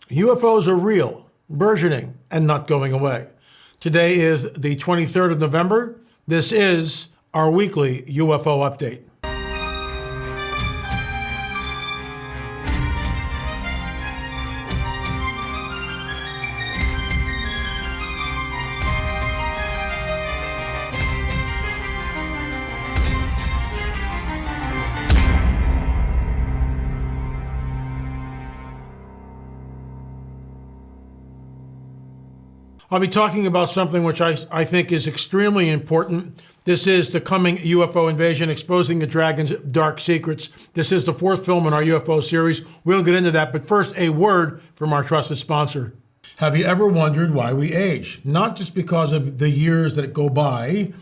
UFOs are real, burgeoning, and not going away. Today is the 23rd of November. This is our weekly UFO update. I'll be talking about something which I think is extremely important. This is the coming UFO invasion, exposing the dragon's dark secrets. This is the fourth film in our UFO series. We'll get into that, but first, a word from our trusted sponsor. Have you ever wondered why we age? Not just because of the years that go by,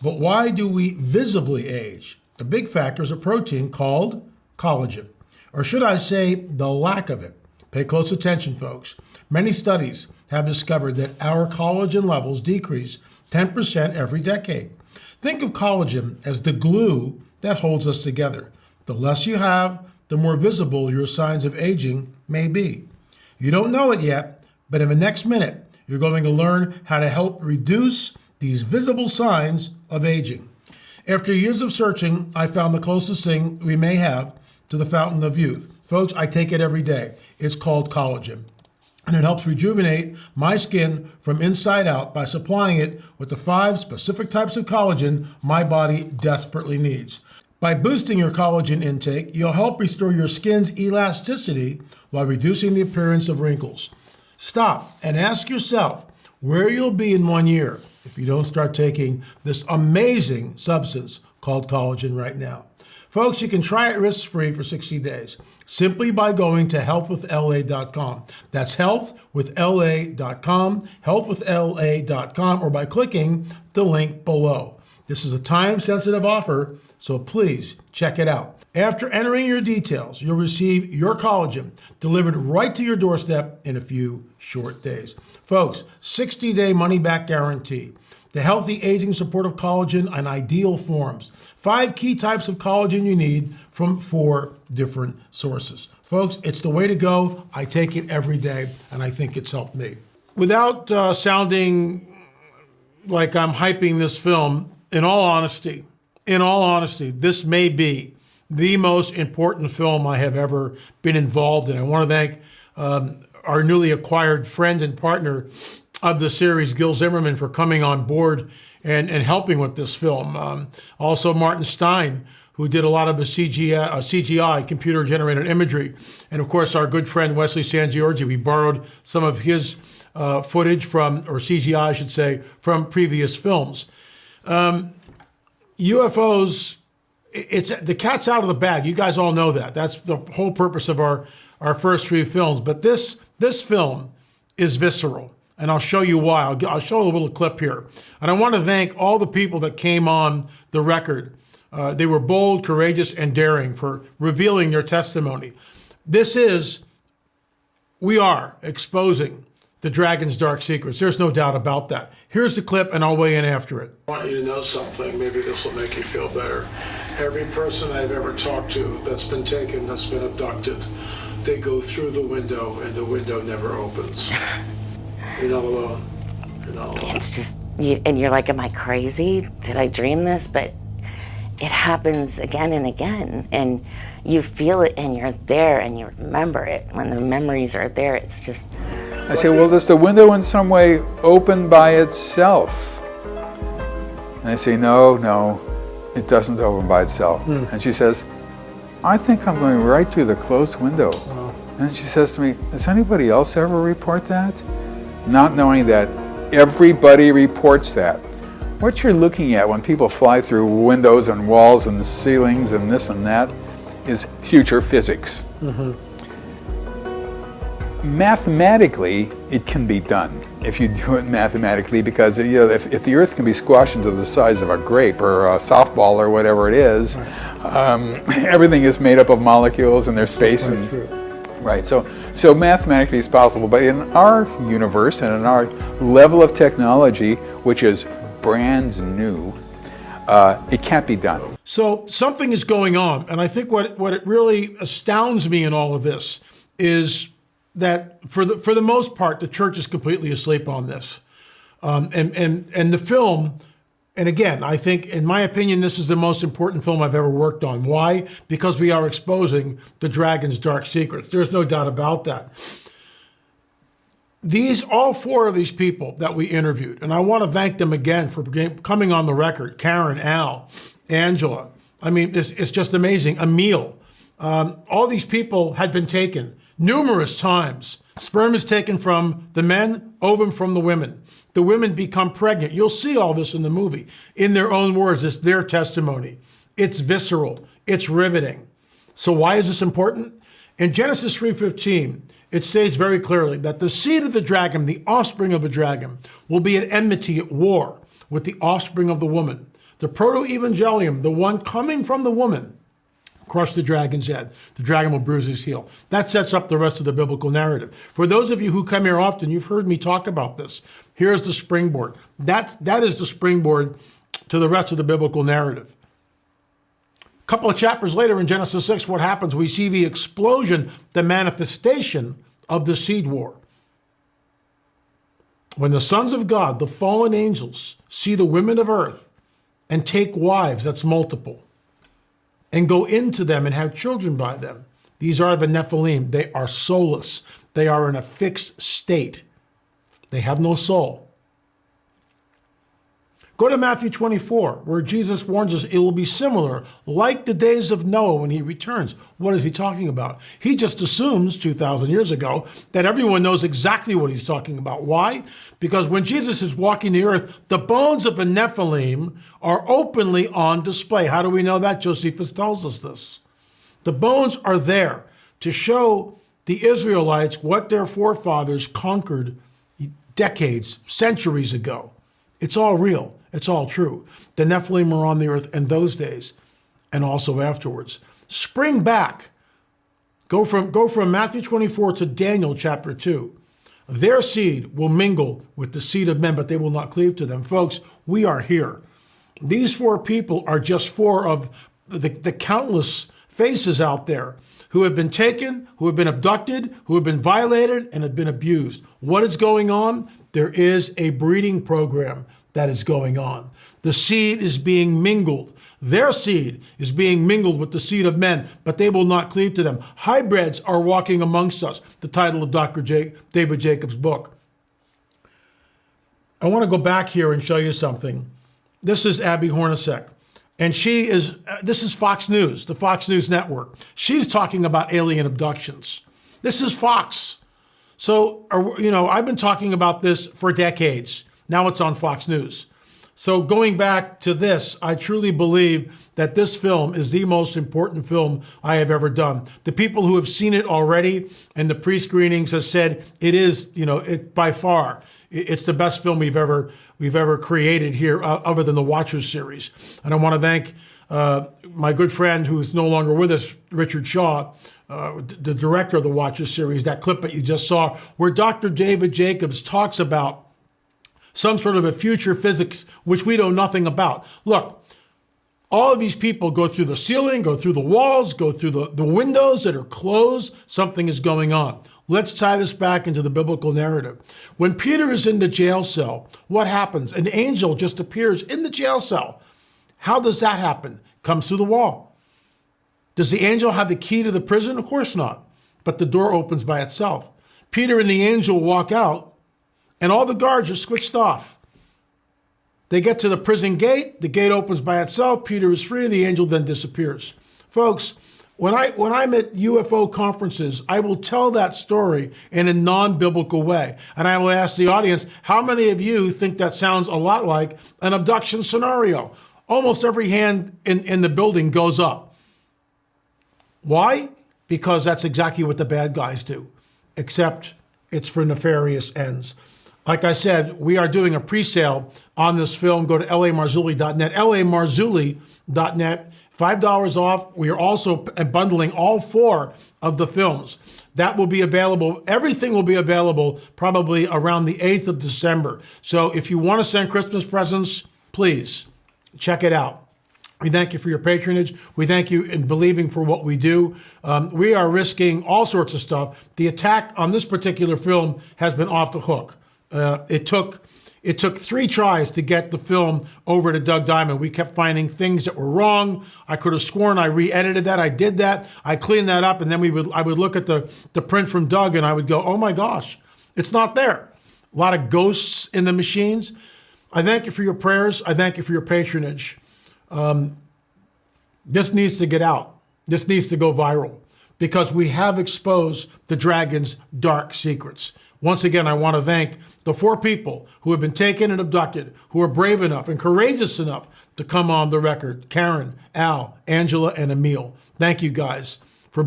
but why do we visibly age? The big factor is a protein called collagen, or should I say the lack of it. Pay close attention, folks. Many studies have discovered that our collagen levels decrease 10% every decade. Think of collagen as the glue that holds us together. The less you have, the more visible your signs of aging may be. You don't know it yet, but in the next minute, you're going to learn how to help reduce these visible signs of aging. After years of searching, I found the closest thing we may have to the fountain of youth. Folks, I take it every day. It's called collagen. And it helps rejuvenate my skin from inside out by supplying it with the 5 specific types of collagen my body desperately needs. By boosting your collagen intake, you'll help restore your skin's elasticity while reducing the appearance of wrinkles. Stop and ask yourself where you'll be in 1 year if you don't start taking this amazing substance called collagen right now. Folks, you can try it risk-free for 60 days simply by going to healthwithla.com. That's healthwithla.com, healthwithla.com, or by clicking the link below. This is a time-sensitive offer, so please check it out. After entering your details, you'll receive your collagen delivered right to your doorstep in a few short days. Folks, 60-day money-back guarantee. The healthy aging supportive collagen in ideal forms. 5 key types of collagen you need from 4 different sources. Folks, it's the way to go. I take it every day, and I think it's helped me. Without sounding like I'm hyping this film, in all honesty, this may be the most important film I have ever been involved in. I want to thank our newly acquired friend and partner of the series, Gil Zimmerman, for coming on board and helping with this film. Also Martin Stein, who did a lot of the CGI, computer-generated imagery. And of course, our good friend Wesley Sangiorgi. We borrowed some of his footage from, or CGI, I should say, from previous films. UFOs, it's the cat's out of the bag. You guys all know that. That's the whole purpose of our first 3 films. But this film is visceral. And I'll show you why. I'll show a little clip here. And I want to thank all the people that came on the record. They were bold, courageous, and daring for revealing their testimony. We are exposing the dragon's dark secrets. There's no doubt about that. Here's the clip, and I'll weigh in after it. I want you to know something. Maybe this will make you feel better. Every person I've ever talked to that's been taken, that's been abducted, they go through the window, and the window never opens. You're not alone. You're not alone. It's just, and you're like, am I crazy? Did I dream this? But it happens again and again. And you feel it and you're there and you remember it. When the memories are there, it's just... I say, well, does the window in some way open by itself? And I say, no, it doesn't open by itself. And she says, I think I'm going right through the closed window. And she says to me, does anybody else ever report that? Not knowing that everybody reports that. What you're looking at when people fly through windows and walls and ceilings and this and that is future physics. Mathematically, it can be done if you do it mathematically, because if the Earth can be squashed into the size of a grape or a softball or whatever it is, everything is made up of molecules and there's space right. So mathematically it's possible, but in our universe and in our level of technology, which is brand new, it can't be done. So something is going on, and I think what it really astounds me in all of this is that for the most part, the church is completely asleep on this. And the film, and again, I think, in my opinion, this is the most important film I've ever worked on. Why? Because we are exposing the dragon's dark secrets. There's no doubt about that. All four of these people that we interviewed, and I want to thank them again for coming on the record. Karen, Al, Angela. I mean, it's just amazing. Emil. All these people had been taken numerous times. Sperm is taken from the men, ovum from the women. The women become pregnant. You'll see all this in the movie. In their own words, it's their testimony. It's visceral. It's riveting. So why is this important? In Genesis 3:15, it states very clearly that the seed of the dragon, the offspring of the dragon, will be at enmity, at war with the offspring of the woman. The proto-evangelium, the one coming from the woman, crush the dragon's head. The dragon will bruise his heel. That sets up the rest of the biblical narrative. For those of you who come here often, you've heard me talk about this. Here's the springboard. That is the springboard to the rest of the biblical narrative. A couple of chapters later in Genesis 6, what happens? We see the explosion, the manifestation of the seed war. When the sons of God, the fallen angels, see the women of earth and take wives, that's multiple, and go into them and have children by them. These are the Nephilim. They are soulless. They are in a fixed state. They have no soul. Go to Matthew 24, where Jesus warns us it will be similar, like the days of Noah when he returns. What is he talking about? He just assumes 2,000 years ago that everyone knows exactly what he's talking about. Why? Because when Jesus is walking the earth, the bones of the Nephilim are openly on display. How do we know that? Josephus tells us this. The bones are there to show the Israelites what their forefathers conquered decades, centuries ago. It's all real. It's all true. The Nephilim are on the earth in those days and also afterwards. Spring back. Go from Matthew 24 to Daniel chapter 2. Their seed will mingle with the seed of men, but they will not cleave to them. Folks, we are here. These four people are just four of the countless faces out there who have been taken, who have been abducted, who have been violated, and have been abused. What is going on? There is a breeding program that is going on. The seed is being mingled. Their seed is being mingled with the seed of men, but they will not cleave to them. Hybrids are walking amongst us, the title of Dr. David Jacobs' book. I want to go back here and show you something. This is Abby Hornacek. And this is Fox News, the Fox News network. She's talking about alien abductions. This is Fox. So, I've been talking about this for decades. Now it's on Fox News. So going back to this, I truly believe that this film is the most important film I have ever done. The people who have seen it already and the pre-screenings have said it is, by far, it's the best film we've ever created here, other than the Watchers series. And I want to thank my good friend who's no longer with us, Richard Shaw, the director of the Watchers series. That clip that you just saw, where Dr. David Jacobs talks about some sort of a future physics which we know nothing about. Look, all of these people go through the ceiling, go through the walls, go through the windows that are closed. Something is going on. Let's tie this back into the biblical narrative. When Peter is in the jail cell, what happens? An angel just appears in the jail cell. How does that happen? Comes through the wall. Does the angel have the key to the prison? Of course not. But the door opens by itself. Peter and the angel walk out, and all the guards are switched off. They get to the prison gate. The gate opens by itself. Peter is free. The angel then disappears. Folks, when I'm at UFO conferences, I will tell that story in a non-biblical way. And I will ask the audience, how many of you think that sounds a lot like an abduction scenario? Almost every hand in the building goes up. Why? Because that's exactly what the bad guys do, except it's for nefarious ends. Like I said, we are doing a pre-sale on this film. Go to lamarzulli.net, lamarzulli.net, $5 off. We are also bundling all four of the films. That will be available. Everything will be available probably around the 8th of December. So if you want to send Christmas presents, please check it out. We thank you for your patronage. We thank you in believing for what we do. We are risking all sorts of stuff. The attack on this particular film has been off the hook. It took 3 tries to get the film over to Doug Diamond. We kept finding things that were wrong. I could have sworn I re-edited that. I did that. I cleaned that up, and then I would look at the print from Doug, and I would go, oh my gosh, it's not there. A lot of ghosts in the machines. I thank you for your prayers. I thank you for your patronage. This needs to get out. This needs to go viral because we have exposed the dragon's dark secrets. Once again, I want to thank the 4 people who have been taken and abducted, who are brave enough and courageous enough to come on the record. Karen, Al, Angela, and Emil. Thank you guys for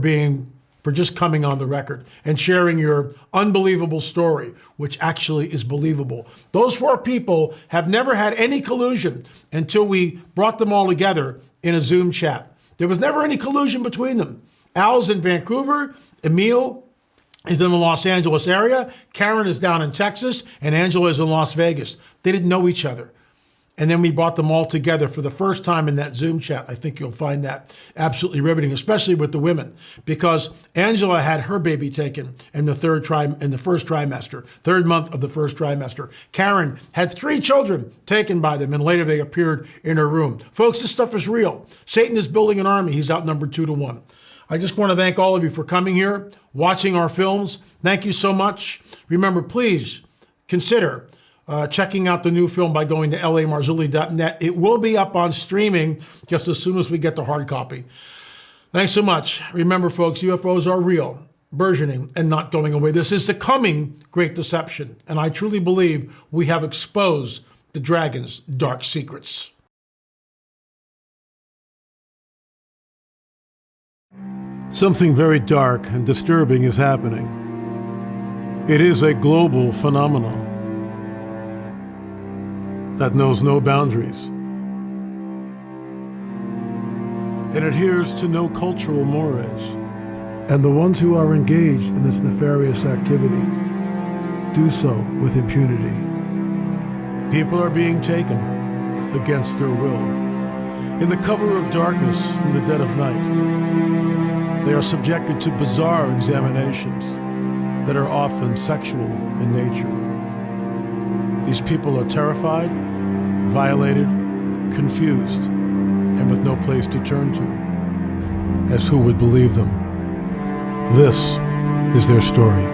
just coming on the record and sharing your unbelievable story, which actually is believable. Those 4 people have never had any collusion until we brought them all together in a Zoom chat. There was never any collusion between them. Al's in Vancouver, Emil is in the Los Angeles area, Karen is down in Texas, and Angela is in Las Vegas. They didn't know each other. And then we brought them all together for the first time in that Zoom chat. I think you'll find that absolutely riveting, especially with the women, because Angela had her baby taken in the first trimester, 3rd month of the first trimester. Karen had 3 children taken by them, and later they appeared in her room. Folks, this stuff is real. Satan is building an army. He's outnumbered 2-1. I just want to thank all of you for coming here, watching our films. Thank you so much. Remember, please consider checking out the new film by going to lamarzulli.net. It will be up on streaming just as soon as we get the hard copy. Thanks so much. Remember, folks, UFOs are real, burgeoning, and not going away. This is the coming great deception, and I truly believe we have exposed the dragon's dark secrets. Something very dark and disturbing is happening. It is a global phenomenon that knows no boundaries and adheres to no cultural mores. And the ones who are engaged in this nefarious activity do so with impunity. People are being taken against their will. In the cover of darkness, in the dead of night, they are subjected to bizarre examinations that are often sexual in nature. These people are terrified, violated, confused, and with no place to turn to, as who would believe them? This is their story.